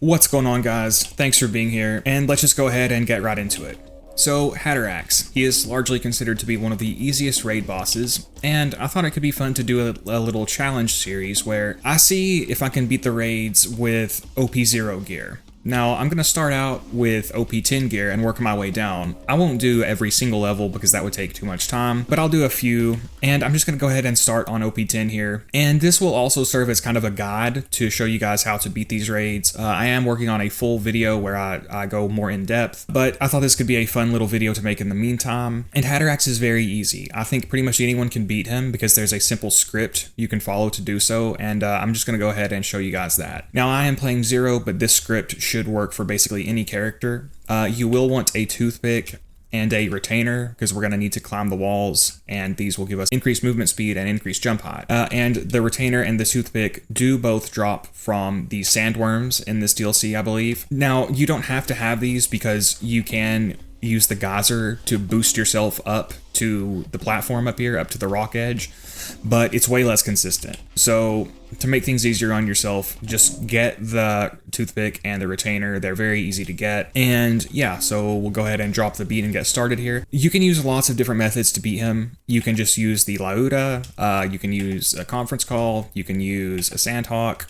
What's going on, guys? Thanks for being here, and let's just go ahead and get right into it. So, Haderax. He is largely considered to be one of the easiest raid bosses, and I thought it could be fun to do a little challenge series where I see if I can beat the raids with OP0 gear. Now, I'm going to start out with OP10 gear and work my way down. I won't do every single level because that would take too much time, but I'll do a few, and I'm just going to go ahead and start on OP10 here. And this will also serve as kind of a guide to show you guys how to beat these raids. I am working on a full video where I go more in depth, but I thought this could be a fun little video to make in the meantime. And Haderax is very easy. I think pretty much anyone can beat him because there's a simple script you can follow to do so, and I'm just going to go ahead and show you guys that. Now, I am playing Zer0, but this script should work for basically any character. You will want a toothpick and a retainer because we're going to need to climb the walls, and these will give us increased movement speed and increased jump height. And the retainer and the toothpick do both drop from the sandworms in this DLC, I believe. Now, you don't have to have these because you can use the geyser to boost yourself up to the platform up here, up to the rock edge, but it's way less consistent. So to make things easier on yourself, just get the toothpick and the retainer. They're very easy to get. And yeah, so we'll go ahead and drop the beat and get started here. You can use lots of different methods to beat him. You can just use the Lyuda, you can use a conference call, you can use a Sandhawk.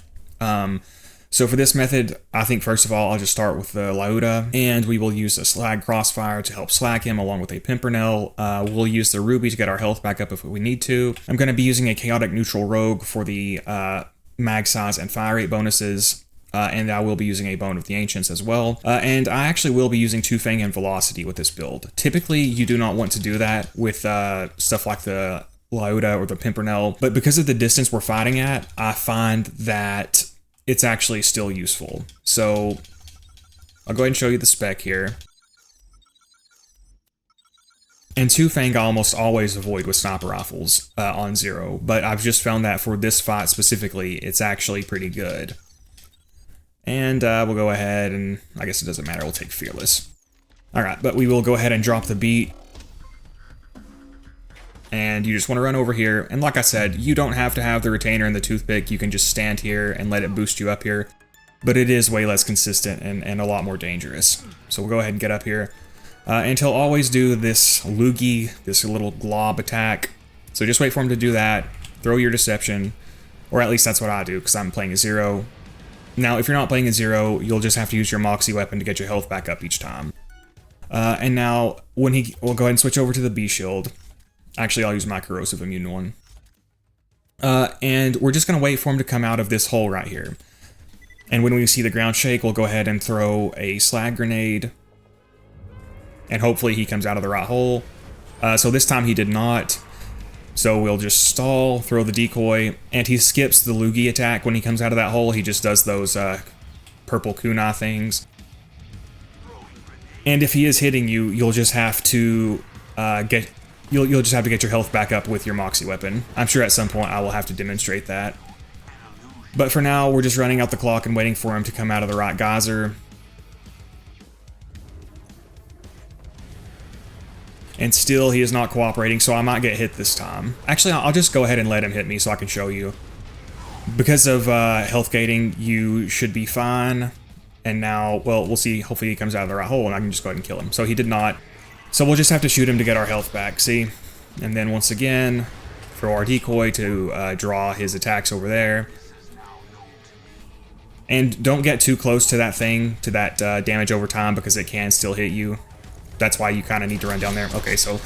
So for this method, I think first of all, I'll just start with the Lyuda, and we will use a slag crossfire to help slag him along with a Pimpernel. We'll use the Rubi to get our health back up if we need to. I'm going to be using a chaotic neutral rogue for the mag size and fire rate bonuses, and I will be using a Bone of the Ancients as well. And I actually will be using Two Fang and Velocity with this build. Typically, you do not want to do that with stuff like the Lyuda or the Pimpernel, but because of the distance we're fighting at, I find that it's actually still useful. So I'll go ahead and show you the spec here. And Two Fang I almost always avoid with sniper rifles on Zer0, but I've just found that for this fight specifically, it's actually pretty good. And we'll go ahead and, I guess it doesn't matter, we'll take Fearless. Alright, but we will go ahead and drop the beat. And you just want to run over here, and like I said, you don't have to have the retainer and the toothpick. You can just stand here and let it boost you up here, but it is way less consistent and a lot more dangerous. So we'll go ahead and get up here, and he'll always do this loogie, this little glob attack. So just wait for him to do that, throw your deception, or at least that's what I do because I'm playing a Zer0. Now, if you're not playing a Zer0, you'll just have to use your Moxie weapon to get your health back up each time. And now, we'll go ahead and switch over to the B shield. Actually, I'll use my corrosive immune one. And we're just going to wait for him to come out of this hole right here. And when we see the ground shake, we'll go ahead and throw a slag grenade. And hopefully he comes out of the right hole. So this time he did not. So we'll just stall, throw the decoy, and he skips the loogie attack when he comes out of that hole. He just does those purple kunai things. And if he is hitting you, you'll just have to You'll just have to get your health back up with your Moxie weapon. I'm sure at some point I will have to demonstrate that. But for now, we're just running out the clock and waiting for him to come out of the right geyser. And still, he is not cooperating, so I might get hit this time. Actually, I'll just go ahead and let him hit me so I can show you. Because of health gating, you should be fine. And now, well, we'll see. Hopefully he comes out of the right hole and I can just go ahead and kill him. So he did not. So we'll just have to shoot him to get our health back, see? And then once again, throw our decoy to draw his attacks over there. And don't get too close to that thing, to that damage over time, because it can still hit you. That's why you kind of need to run down there. Okay, so,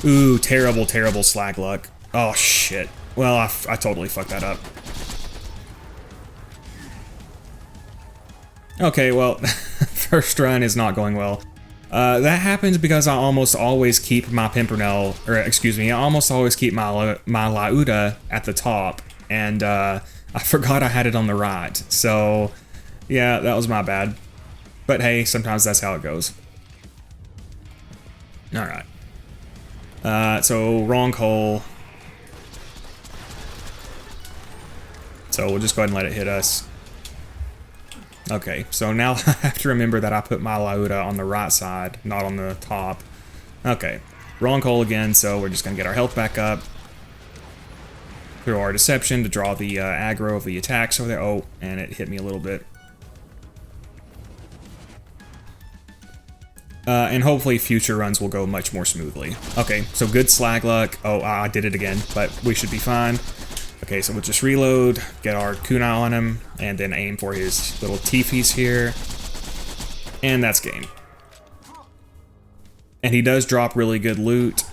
ooh, terrible, terrible slag luck. Oh, shit. Well, I totally fucked that up. Okay, well, first run is not going well. That happens because I almost always keep my Pimpernel, or excuse me, I almost always keep my Lyuda at the top, and I forgot I had it on the right. So, yeah, that was my bad. But hey, sometimes that's how it goes. Alright. So, wrong hole. So, we'll just go ahead and let it hit us. Okay, so now I have to remember that I put my Lyuda on the right side, not on the top. Okay, wrong hole again, so we're just going to get our health back up. Throw our deception to draw the aggro of the attacks over there. Oh, and it hit me a little bit. and hopefully future runs will go much more smoothly. Okay, so good slag luck. Oh, I did it again, but we should be fine. Okay, so we'll just reload, get our kunai on him, and then aim for his little T-piece here. And that's game. And he does drop really good loot.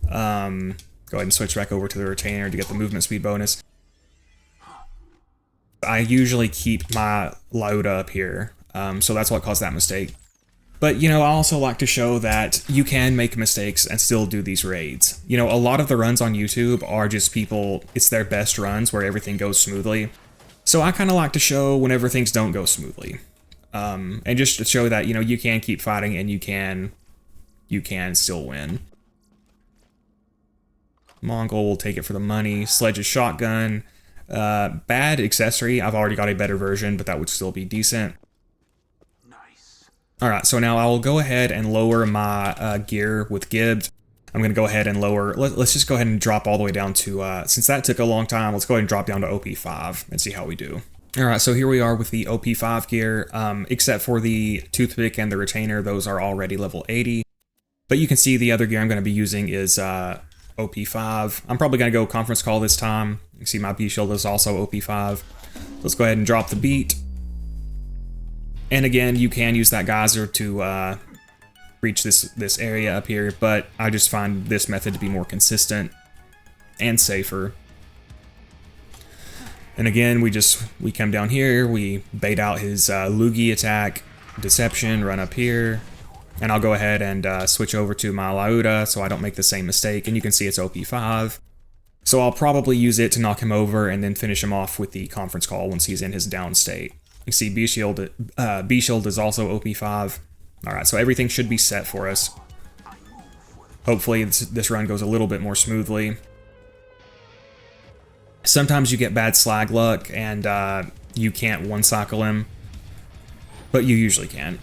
Go ahead and switch back over to the retainer to get the movement speed bonus. I usually keep my Lyuda up here, so that's what caused that mistake. But, you know, I also like to show that you can make mistakes and still do these raids. You know, a lot of the runs on YouTube are just people, it's their best runs where everything goes smoothly. So I kind of like to show whenever things don't go smoothly. And just to show that, you know, you can keep fighting and you can still win. Mongol will take it for the money. Sledge's shotgun. Bad accessory. I've already got a better version, but that would still be decent. Alright, so now I will go ahead and lower my gear with Gibbs. I'm going to go ahead and lower, let's just go ahead and drop all the way down to, since that took a long time, let's go ahead and drop down to OP5 and see how we do. Alright, so here we are with the OP5 gear, except for the Toothpick and the Retainer, those are already level 80. But you can see the other gear I'm going to be using is OP5. I'm probably going to go Conference Call this time. You can see my B-Shield is also OP5. Let's go ahead and drop the beat. And again, you can use that geyser to reach this area up here, but I just find this method to be more consistent and safer. And again, we come down here, we bait out his Loogie attack, Deception, run up here, and I'll go ahead and switch over to my Lyuda so I don't make the same mistake, and you can see it's OP5. So I'll probably use it to knock him over and then finish him off with the Conference Call once he's in his down state. You see B-Shield is also OP5. Alright, so everything should be set for us. Hopefully this run goes a little bit more smoothly. Sometimes you get bad slag luck and you can't one-cycle him, but you usually can.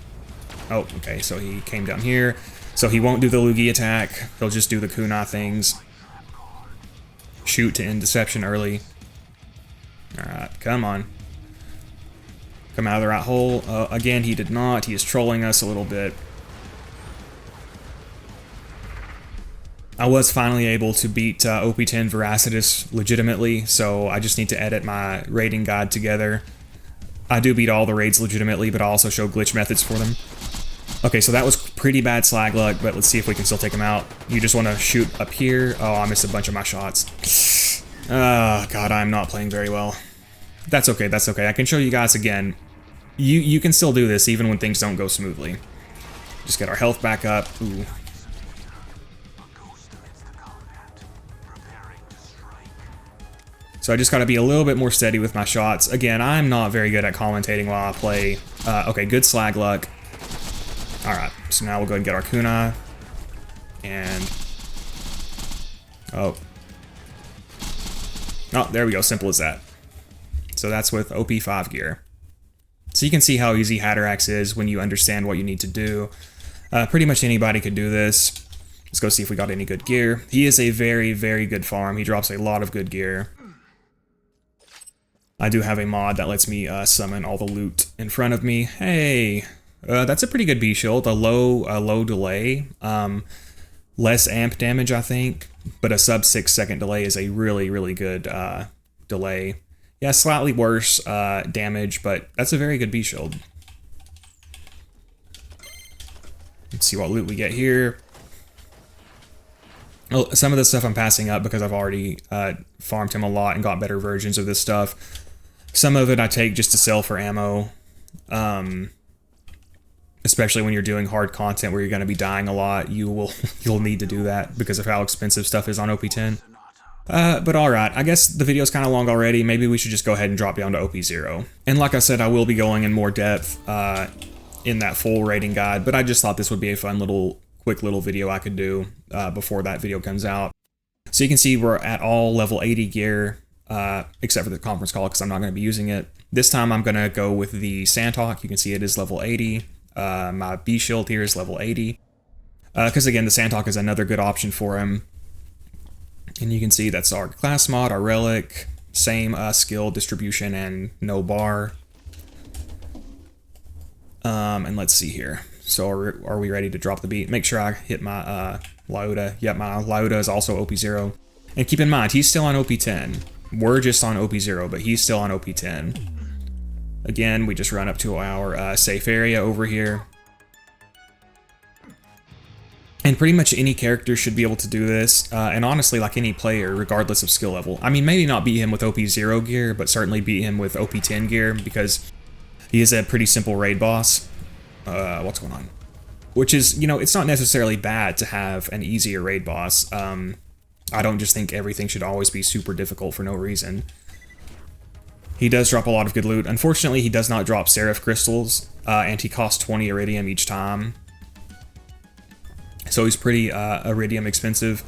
Oh, okay, so he came down here. So he won't do the Loogie attack, he'll just do the kunai things. Shoot to end Deception early. Alright, come on. Come out of the right hole. Again, he did not. He is trolling us a little bit. I was finally able to beat OP10 Veracitus legitimately, so I just need to edit my raiding guide together. I do beat all the raids legitimately, but I also show glitch methods for them. Okay, so that was pretty bad slag luck, but let's see if we can still take him out. You just want to shoot up here. Oh, I missed a bunch of my shots. God, I'm not playing very well. That's okay, that's okay. I can show you guys again. You can still do this even when things don't go smoothly. Just get our health back up. Ooh. So I just gotta be a little bit more steady with my shots. Again, I'm not very good at commentating while I play. Okay, good slag luck. Alright, so now we'll go ahead and get our kunai. And... Oh, there we go, simple as that. So that's with OP5 gear. So you can see how easy Haderax is when you understand what you need to do. Pretty much anybody could do this. Let's go see if we got any good gear. He is a very, very good farm. He drops a lot of good gear. I do have a mod that lets me summon all the loot in front of me. Hey, that's a pretty good B-Shield. A low delay. Less amp damage, I think. But a sub 6 second delay is a really, really good delay. Yeah, slightly worse damage, but that's a very good B-Shield. Let's see what loot we get here. Oh, some of this stuff I'm passing up because I've already farmed him a lot and got better versions of this stuff. Some of it I take just to sell for ammo. Especially when you're doing hard content where you're going to be dying a lot, you'll need to do that because of how expensive stuff is on OP10. But alright, I guess the video's kind of long already. Maybe we should just go ahead and drop down to OP0. And like I said, I will be going in more depth in that full rating guide, but I just thought this would be a fun quick little video I could do before that video comes out. So you can see we're at all level 80 gear, except for the Conference Call because I'm not going to be using it. This time I'm going to go with the Sandhawk. You can see it is level 80. My B-Shield here is level 80. Because again, the Sandhawk is another good option for him. And you can see that's our class mod, our relic, same skill distribution and no bar. And let's see here. So are we ready to drop the beat? Make sure I hit my Lyuda. Yep, my Lyuda is also OP0. And keep in mind, he's still on OP10. We're just on OP0, but he's still on OP10. Again, we just run up to our safe area over here. And pretty much any character should be able to do this, and honestly, like any player, regardless of skill level. I mean, maybe not beat him with OP0 gear, but certainly beat him with OP10 gear, because he is a pretty simple raid boss. What's going on? Which is, you know, it's not necessarily bad to have an easier raid boss. I don't just think everything should always be super difficult for no reason. He does drop a lot of good loot. Unfortunately, he does not drop Seraph crystals, and he costs 20 iridium each time. So he's pretty iridium expensive.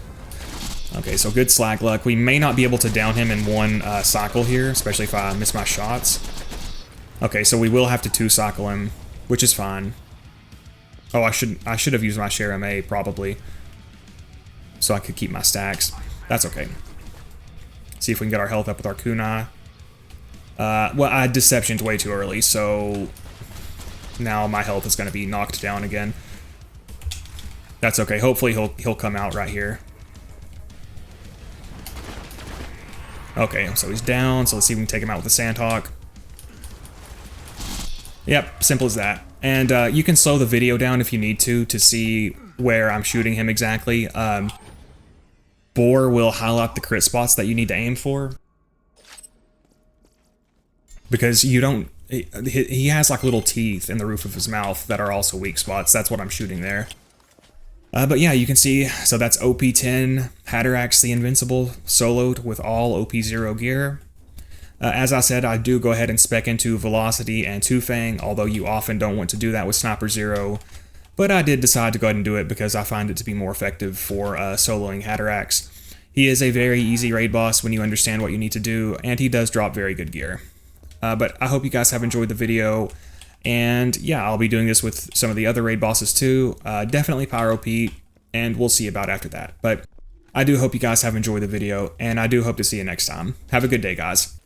Okay, so good slag luck. We may not be able to down him in one cycle here, especially if I miss my shots. Okay, so we will have to 2-cycle him, which is fine. Oh, I should have used my share MA probably, so I could keep my stacks. That's okay. See if we can get our health up with our kunai. Well, I had Deceptioned way too early, so now my health is going to be knocked down again. That's okay. Hopefully he'll come out right here. Okay, so he's down. So let's see if we can take him out with the Sandhawk. Yep, simple as that. And you can slow the video down if you need to see where I'm shooting him exactly. Boar will highlight the crit spots that you need to aim for. Because you don't... He has like little teeth in the roof of his mouth that are also weak spots. That's what I'm shooting there. But yeah, you can see, so that's OP10 Haderax the Invincible soloed with all OP0 gear. As I said, I do go ahead and spec into Velocity and Two Fang, although you often don't want to do that with Sniper Zer0. But I did decide to go ahead and do it because I find it to be more effective for soloing Haderax. He is a very easy raid boss when you understand what you need to do, and he does drop very good gear. But I hope you guys have enjoyed the video. And yeah, I'll be doing this with some of the other raid bosses too. Definitely Pyro Pete, and we'll see about after that. But I do hope you guys have enjoyed the video, and I do hope to see you next time. Have a good day, guys.